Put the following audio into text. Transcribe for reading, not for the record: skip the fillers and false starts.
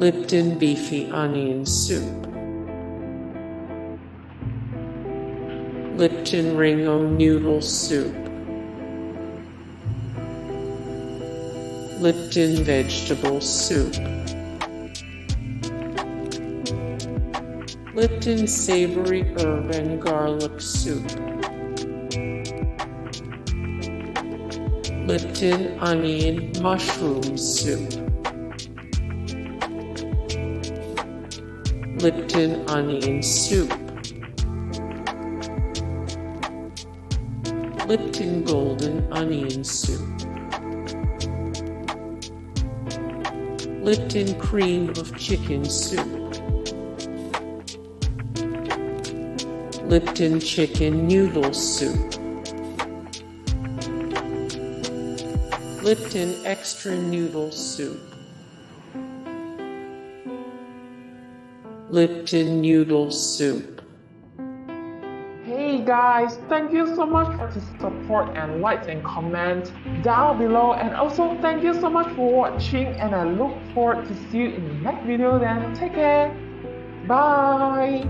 Lipton Beefy Onion Soup, Lipton Ring-o-Noodle Soup, Lipton Vegetable Soup, Lipton Savory Herb and Garlic Soup, Lipton Onion Mushroom Soup, Lipton Onion Soup, Lipton Golden Onion Soup, Lipton Cream of Chicken Soup, Lipton Chicken Noodle Soup, Lipton Extra Noodle Soup, Lipton Noodle Soup. Hey guys, thank you so much for the support and likes and comment down below, and also thank you so much for watching, and I look forward to see you in the next video. Then take care, bye.